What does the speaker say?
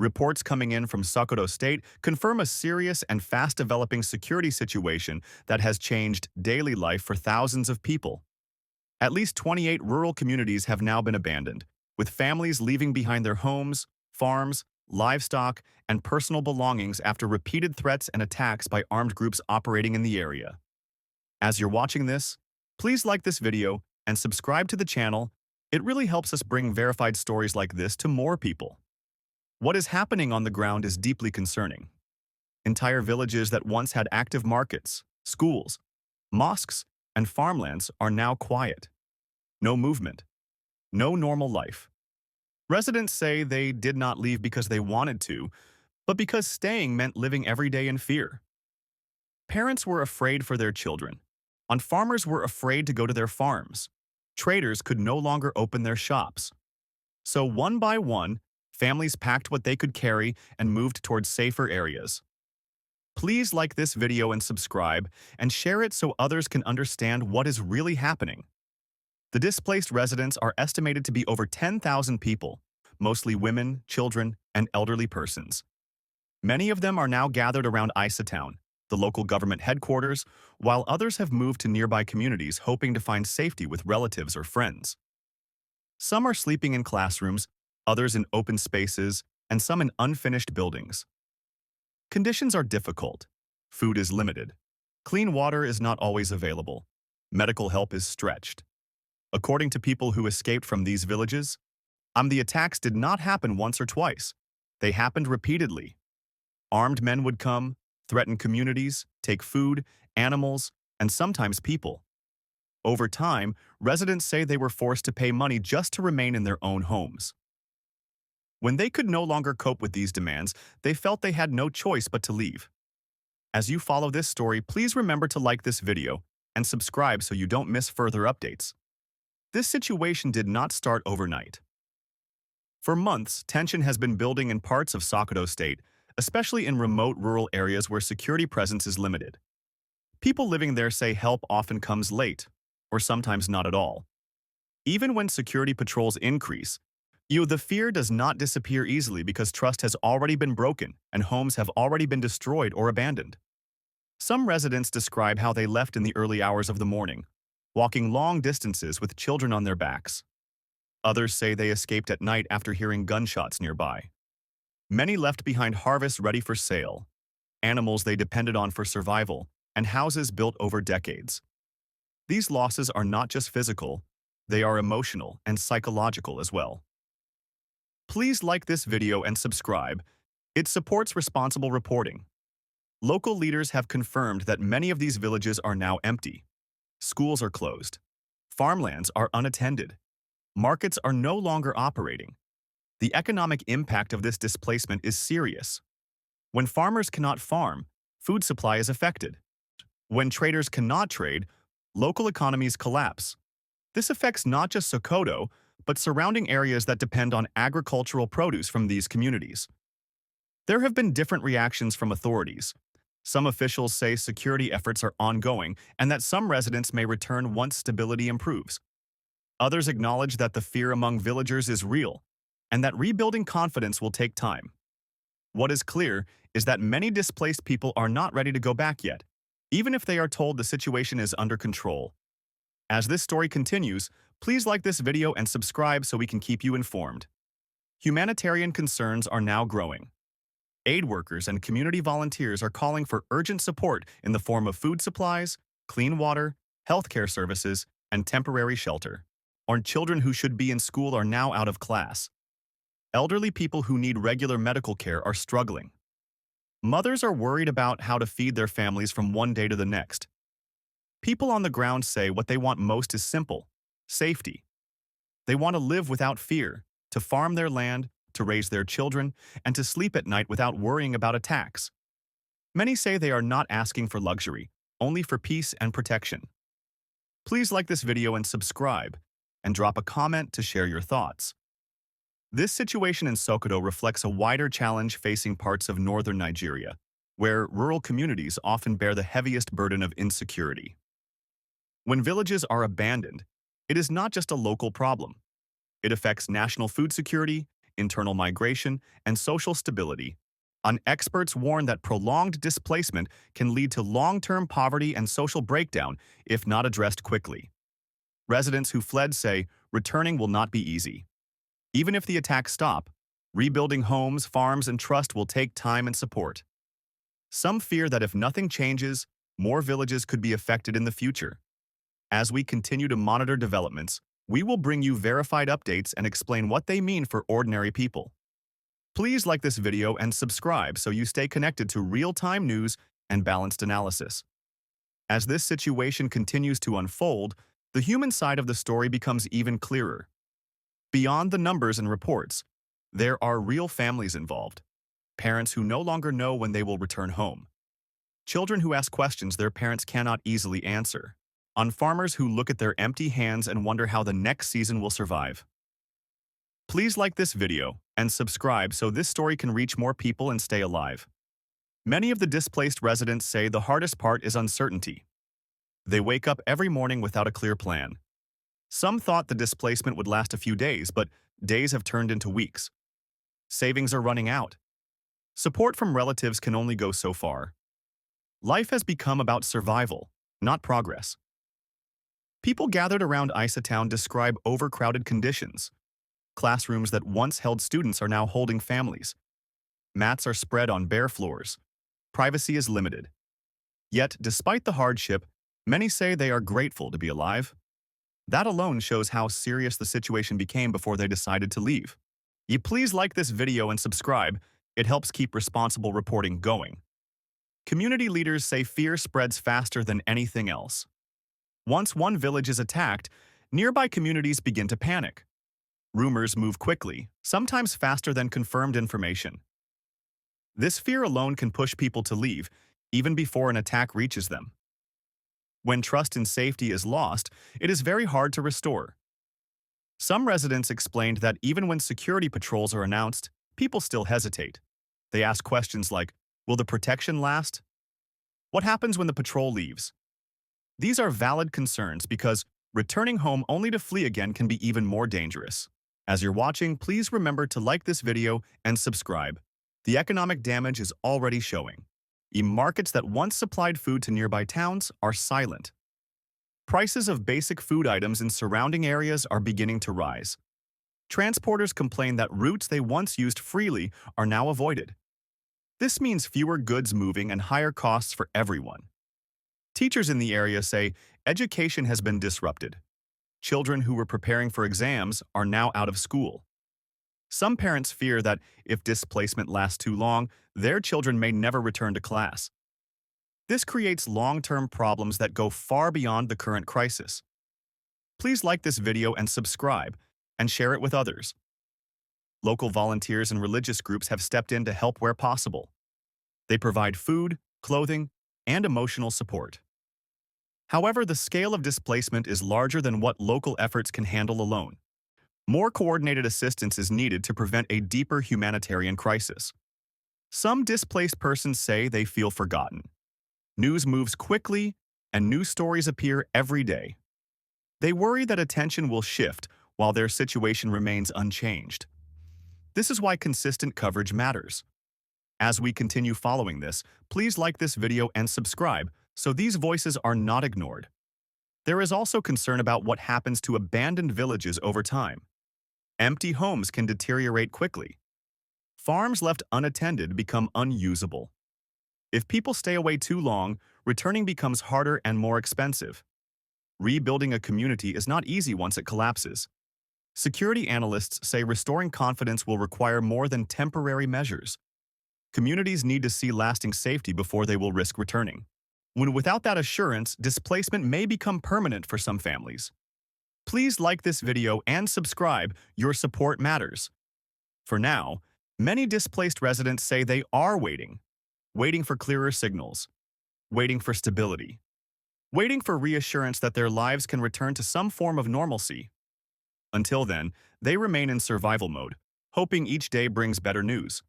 Reports coming in from Sokoto State confirm a serious and fast-developing security situation that has changed daily life for thousands of people. At least 28 rural communities have now been abandoned, with families leaving behind their homes, farms, livestock, and personal belongings after repeated threats and attacks by armed groups operating in the area. As you're watching this, please like this video and subscribe to the channel. It really helps us bring verified stories like this to more people. What is happening on the ground is deeply concerning. Entire villages that once had active markets, schools, mosques, and farmlands are now quiet. No movement. No normal life. Residents say they did not leave because they wanted to, but because staying meant living every day in fear. Parents were afraid for their children, and farmers were afraid to go to their farms. Traders could no longer open their shops. So one by one, families packed what they could carry and moved towards safer areas. Please like this video and subscribe, and share it so others can understand what is really happening. The displaced residents are estimated to be over 10,000 people, mostly women, children, and elderly persons. Many of them are now gathered around Isa Town, the local government headquarters, while others have moved to nearby communities hoping to find safety with relatives or friends. Some are sleeping in classrooms, others in open spaces, and some in unfinished buildings. Conditions are difficult. Food is limited. Clean water is not always available. Medical help is stretched. According to people who escaped from these villages, the attacks did not happen once or twice. They happened repeatedly. Armed men would come, threaten communities, take food, animals, and sometimes people. Over time, residents say they were forced to pay money just to remain in their own homes. When they could no longer cope with these demands, they felt they had no choice but to leave. As you follow this story, please remember to like this video and subscribe so you don't miss further updates. This situation did not start overnight. For months, tension has been building in parts of Sokoto State, especially in remote rural areas where security presence is limited. People living there say help often comes late, or sometimes not at all. Even when security patrols increase, the fear does not disappear easily because trust has already been broken and homes have already been destroyed or abandoned. Some residents describe how they left in the early hours of the morning, walking long distances with children on their backs. Others say they escaped at night after hearing gunshots nearby. Many left behind harvests ready for sale, animals they depended on for survival, and houses built over decades. These losses are not just physical, they are emotional and psychological as well. Please like this video and subscribe. It supports responsible reporting. Local leaders have confirmed that many of these villages are now empty. Schools are closed. Farmlands are unattended. Markets are no longer operating. The economic impact of this displacement is serious. When farmers cannot farm, food supply is affected. When traders cannot trade, local economies collapse. This affects not just Sokoto, but surrounding areas that depend on agricultural produce from these communities. There have been different reactions from authorities. Some officials say security efforts are ongoing and that some residents may return once stability improves. Others acknowledge that the fear among villagers is real and that rebuilding confidence will take time. What is clear is that many displaced people are not ready to go back yet, even if they are told the situation is under control. As this story continues, please like this video and subscribe so we can keep you informed. Humanitarian concerns are now growing. Aid workers and community volunteers are calling for urgent support in the form of food supplies, clean water, healthcare services, and temporary shelter. Or children who should be in school are now out of class. Elderly people who need regular medical care are struggling. Mothers are worried about how to feed their families from one day to the next. People on the ground say what they want most is simple: safety. They want to live without fear, to farm their land, to raise their children, and to sleep at night without worrying about attacks. Many say they are not asking for luxury, only for peace and protection. Please like this video and subscribe, and drop a comment to share your thoughts. This situation in Sokoto reflects a wider challenge facing parts of northern Nigeria, where rural communities often bear the heaviest burden of insecurity. When villages are abandoned, it is not just a local problem. It affects national food security, internal migration, and social stability. Experts warn that prolonged displacement can lead to long-term poverty and social breakdown if not addressed quickly. Residents who fled say returning will not be easy. Even if the attacks stop, rebuilding homes, farms, and trust will take time and support. Some fear that if nothing changes, more villages could be affected in the future. As we continue to monitor developments, we will bring you verified updates and explain what they mean for ordinary people. Please like this video and subscribe so you stay connected to real-time news and balanced analysis. As this situation continues to unfold, the human side of the story becomes even clearer. Beyond the numbers and reports, there are real families involved. Parents who no longer know when they will return home. Children who ask questions their parents cannot easily answer. On farmers who look at their empty hands and wonder how the next season will survive. Please like this video and subscribe so this story can reach more people and stay alive. Many of the displaced residents say the hardest part is uncertainty. They wake up every morning without a clear plan. Some thought the displacement would last a few days, but days have turned into weeks. Savings are running out. Support from relatives can only go so far. Life has become about survival, not progress. People gathered around Isatown describe overcrowded conditions. Classrooms that once held students are now holding families. Mats are spread on bare floors. Privacy is limited. Yet, despite the hardship, many say they are grateful to be alive. That alone shows how serious the situation became before they decided to leave. Please like this video and subscribe. It helps keep responsible reporting going. Community leaders say fear spreads faster than anything else. Once one village is attacked, nearby communities begin to panic. Rumors move quickly, sometimes faster than confirmed information. This fear alone can push people to leave, even before an attack reaches them. When trust in safety is lost, it is very hard to restore. Some residents explained that even when security patrols are announced, people still hesitate. They ask questions like, will the protection last? What happens when the patrol leaves? These are valid concerns because returning home only to flee again can be even more dangerous. As you're watching, please remember to like this video and subscribe. The economic damage is already showing. Markets that once supplied food to nearby towns are silent. Prices of basic food items in surrounding areas are beginning to rise. Transporters complain that routes they once used freely are now avoided. This means fewer goods moving and higher costs for everyone. Teachers in the area say education has been disrupted. Children who were preparing for exams are now out of school. Some parents fear that if displacement lasts too long, their children may never return to class. This creates long-term problems that go far beyond the current crisis. Please like this video and subscribe, and share it with others. Local volunteers and religious groups have stepped in to help where possible. They provide food, clothing, and emotional support. However, the scale of displacement is larger than what local efforts can handle alone. More coordinated assistance is needed to prevent a deeper humanitarian crisis. Some displaced persons say they feel forgotten. News moves quickly, and new stories appear every day. They worry that attention will shift while their situation remains unchanged. This is why consistent coverage matters. As we continue following this, please like this video and subscribe so these voices are not ignored. There is also concern about what happens to abandoned villages over time. Empty homes can deteriorate quickly. Farms left unattended become unusable. If people stay away too long, returning becomes harder and more expensive. Rebuilding a community is not easy once it collapses. Security analysts say restoring confidence will require more than temporary measures. Communities need to see lasting safety before they will risk returning. Without that assurance, displacement may become permanent for some families. Please like this video and subscribe. Your support matters. For now, many displaced residents say they are waiting for clearer signals, waiting for stability, waiting for reassurance that their lives can return to some form of normalcy. Until then, they remain in survival mode, hoping each day brings better news.